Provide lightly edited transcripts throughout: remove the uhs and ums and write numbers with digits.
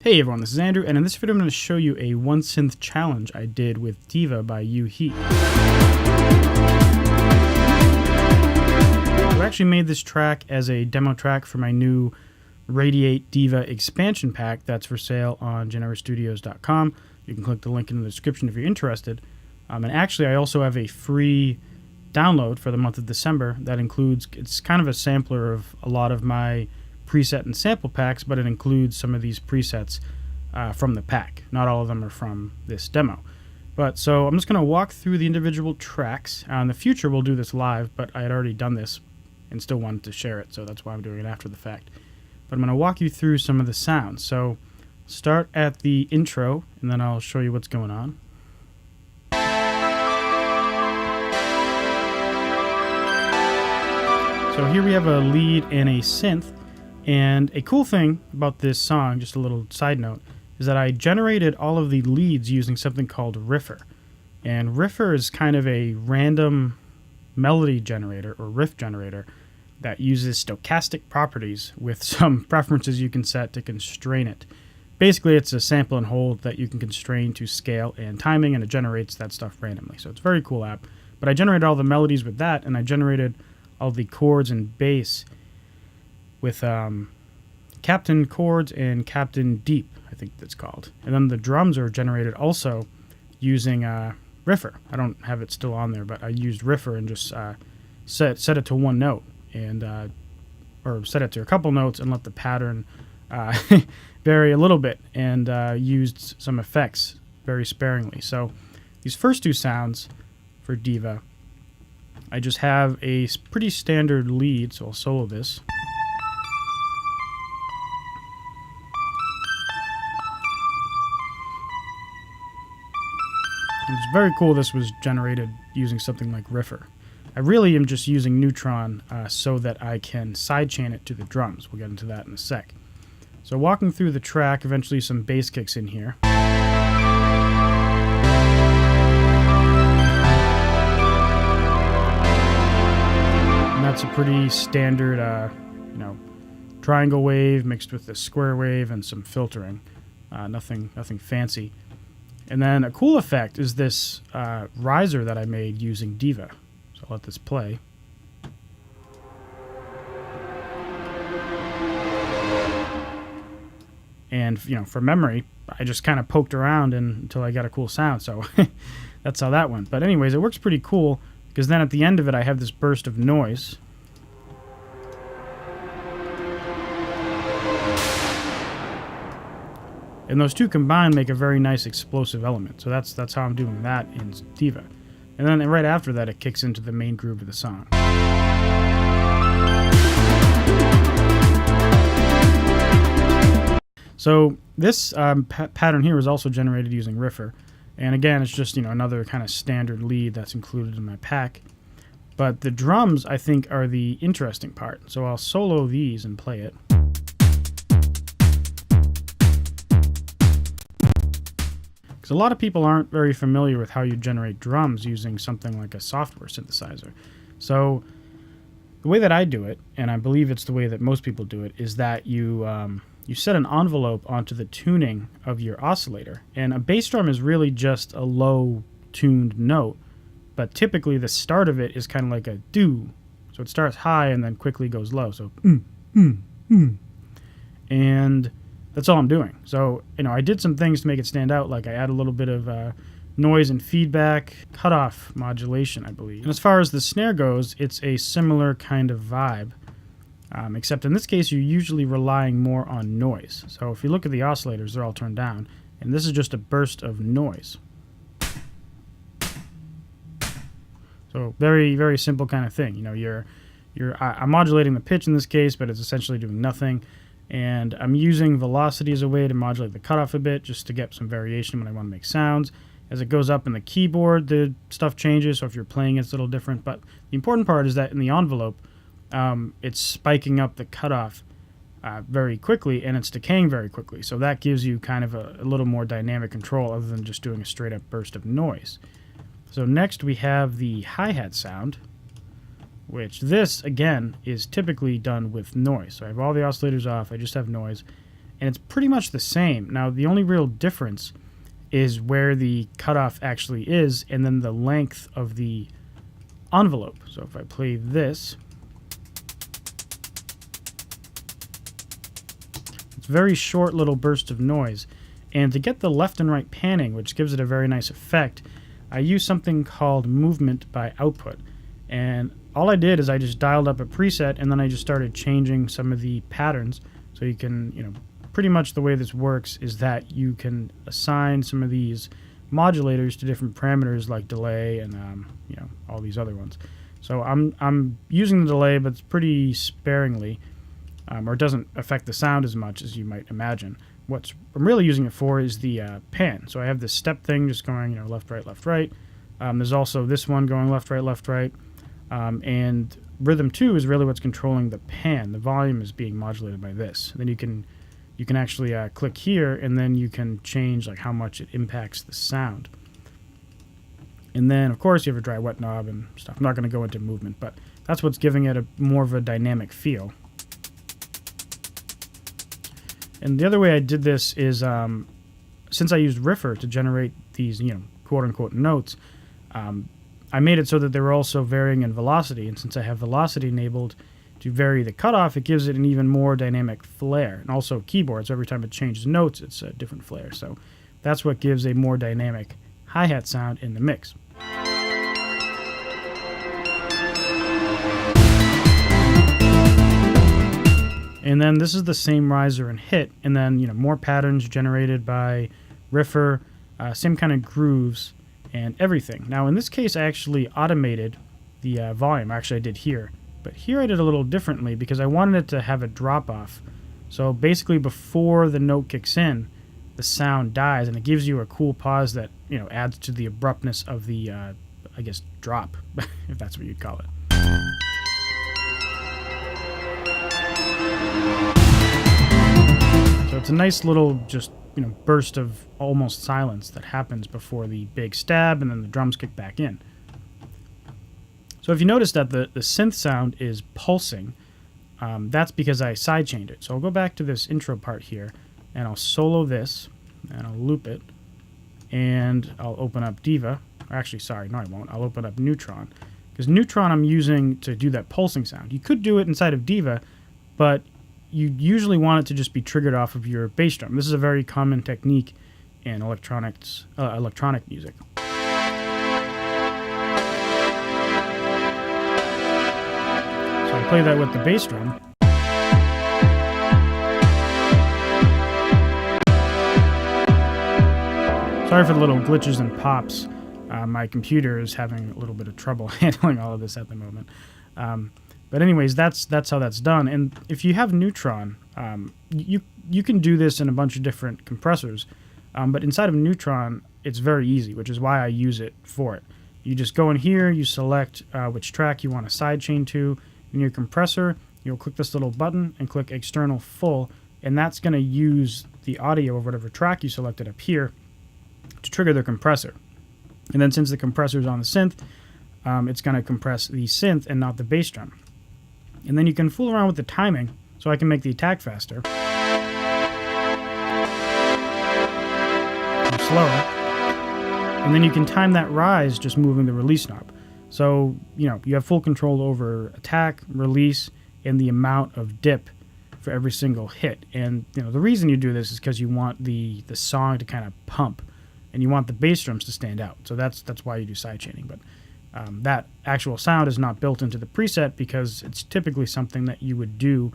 Hey everyone, this is Andrew, and in this video I'm going to show you a one synth challenge I did with Diva by Heat. I actually made this track as a demo track for my new Radiate Diva expansion pack that's for sale on generastudios.com. You can click the link in the description if you're interested. And actually I also have a free download for the month of December that includes, it's kind of a sampler of a lot of my preset and sample packs, but it includes some of these presets from the pack. Not all of them are from this demo. But so I'm just going to walk through the individual tracks. In the future we'll do this live, but I had already done this and still wanted to share it, so that's why I'm doing it after the fact. But I'm going to walk you through some of the sounds. So start at the intro, and then I'll show you what's going on. So here we have a lead and a synth. And a cool thing about this song, just a little side note, is that I generated all of the leads using something called Riffer. And Riffer is kind of a random melody generator or riff generator that uses stochastic properties with some preferences you can set to constrain it. Basically, it's a sample and hold that you can constrain to scale and timing, and it generates that stuff randomly. So it's a very cool app. But I generated all the melodies with that, and I generated all the chords and bass with Captain Chords and Captain Deep, I think that's called. And then the drums are generated also using Riffer. I don't have it still on there, but I used Riffer and just set it to one note, and or set it to a couple notes and let the pattern vary a little bit, and used some effects very sparingly. So these first two sounds for Diva, I just have a pretty standard lead, so I'll solo this. It's very cool this was generated using something like Riffer. I really am just using Neutron so that I can sidechain it to the drums. We'll get into that in a sec. So walking through the track, eventually some bass kicks in here. And that's a pretty standard, triangle wave mixed with a square wave and some filtering. Nothing fancy. And then a cool effect is this riser that I made using Diva. So I'll let this play. And, for memory, I just kind of poked around until I got a cool sound. So that's how that went. But anyways, it works pretty cool because then at the end of it, I have this burst of noise. And those two combined make a very nice explosive element. So that's how I'm doing that in Diva. And then right after that, it kicks into the main groove of the song. So this pattern here was also generated using Riffer. And again, it's just another kind of standard lead that's included in my pack. But the drums, I think, are the interesting part. So I'll solo these and play it. Because a lot of people aren't very familiar with how you generate drums using something like a software synthesizer. So the way that I do it, and I believe it's the way that most people do it, is that you set an envelope onto the tuning of your oscillator. And a bass drum is really just a low-tuned note, but typically the start of it is kind of like a do. So it starts high and then quickly goes low. So and that's all I'm doing. So, I did some things to make it stand out, like I add a little bit of noise and feedback, cutoff modulation, I believe. And as far as the snare goes, it's a similar kind of vibe, except in this case, you're usually relying more on noise. So if you look at the oscillators, they're all turned down, and this is just a burst of noise. So very, very simple kind of thing. I'm modulating the pitch in this case, but it's essentially doing nothing. And I'm using velocity as a way to modulate the cutoff a bit, just to get some variation when I want to make sounds. As it goes up in the keyboard, the stuff changes, so if you're playing, it's a little different. But the important part is that in the envelope, it's spiking up the cutoff very quickly, and it's decaying very quickly. So that gives you kind of a little more dynamic control other than just doing a straight-up burst of noise. So next we have the hi-hat sound, which this, again, is typically done with noise. So I have all the oscillators off, I just have noise. and it's pretty much the same. Now, the only real difference is where the cutoff actually is, and then the length of the envelope. So if I play this, it's a very short little burst of noise. And to get the left and right panning, which gives it a very nice effect, I use something called movement by output. And all I did is I just dialed up a preset, and then I just started changing some of the patterns. So you can, pretty much the way this works is that you can assign some of these modulators to different parameters like delay and, all these other ones. So I'm using the delay, but it's pretty sparingly, or it doesn't affect the sound as much as you might imagine. What I'm really using it for is the pan. So I have this step thing just going, left, right, left, right. There's also this one going left, right, left, right. And rhythm 2 is really what's controlling the pan. The volume is being modulated by this. And then you can actually click here, and then you can change like how much it impacts the sound. And then, of course, you have a dry wet knob and stuff. I'm not going to go into movement, but that's what's giving it a more of a dynamic feel. And the other way I did this is, since I used Riffer to generate these, quote-unquote notes, I made it so that they were also varying in velocity. And since I have velocity enabled to vary the cutoff, it gives it an even more dynamic flair. And also keyboard, so every time it changes notes, it's a different flair. So that's what gives a more dynamic hi-hat sound in the mix. And then this is the same riser and hit, and then more patterns generated by Riffer, same kind of grooves and everything. Now in this case, I actually automated the volume. Actually, I did here, but here I did a little differently because I wanted it to have a drop off. So basically, before the note kicks in, the sound dies, and it gives you a cool pause that adds to the abruptness of the, I guess, drop, if that's what you'd call it. So it's a nice little just burst of almost silence that happens before the big stab, and then the drums kick back in. So if you notice that the synth sound is pulsing, that's because I sidechained it. So I'll go back to this intro part here, and I'll solo this, and I'll loop it, and I'll open up Diva. Or actually, sorry, no I won't. I'll open up Neutron, because Neutron I'm using to do that pulsing sound. You could do it inside of Diva, but you usually want it to just be triggered off of your bass drum. This is a very common technique in electronic music. So I play that with the bass drum. Sorry for the little glitches and pops. My computer is having a little bit of trouble handling all of this at the moment. But anyways, that's how that's done. And if you have Neutron, you can do this in a bunch of different compressors. But inside of Neutron, it's very easy, which is why I use it for it. You just go in here, you select which track you want to sidechain to. In your compressor, you'll click this little button and click External Full, and that's going to use the audio of whatever track you selected up here to trigger the compressor. And then since the compressor is on the synth, it's going to compress the synth and not the bass drum. And then you can fool around with the timing, so I can make the attack faster. Or slower. And then you can time that rise just moving the release knob. So, you have full control over attack, release, and the amount of dip for every single hit. And, the reason you do this is because you want the song to kind of pump, and you want the bass drums to stand out. So that's why you do sidechaining. But that actual sound is not built into the preset because it's typically something that you would do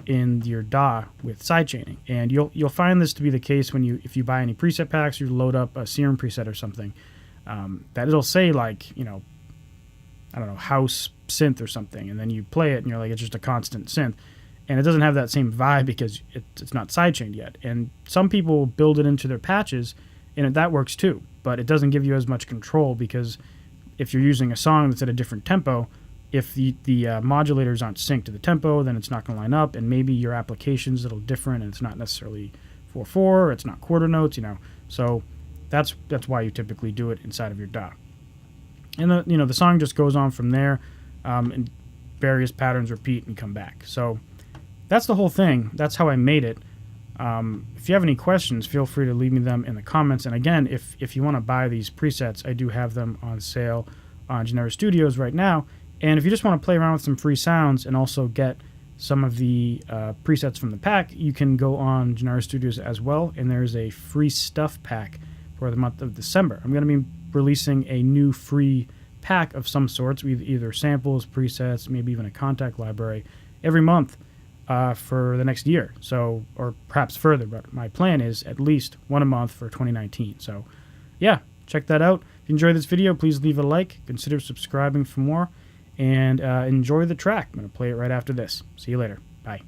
in your DAW with sidechaining. And you'll find this to be the case if you buy any preset packs, you load up a Serum preset or something, that it'll say like, I don't know, house synth or something, and then you play it and you're like, it's just a constant synth. And it doesn't have that same vibe because it's not sidechained yet. And some people build it into their patches, and that works too. But it doesn't give you as much control because if you're using a song that's at a different tempo, if the modulators aren't synced to the tempo, then it's not going to line up, and maybe your application's a little different, and it's not necessarily 4/4, or it's not quarter notes, So that's why you typically do it inside of your DAW. And the song just goes on from there, and various patterns repeat and come back. So that's the whole thing. That's how I made it. If you have any questions, feel free to leave me them in the comments. And again, if you want to buy these presets, I do have them on sale on Genera Studios right now. And if you just want to play around with some free sounds and also get some of the presets from the pack, you can go on Genera Studios as well. And there's a free stuff pack for the month of December. I'm going to be releasing a new free pack of some sorts, with either samples, presets, maybe even a contact library every month for the next year, so, or perhaps further, but my plan is at least one a month for 2019. So yeah, check that out. If you enjoyed this video, please leave a like, consider subscribing for more, and enjoy the track. I'm going to play it right after this. See you later. Bye.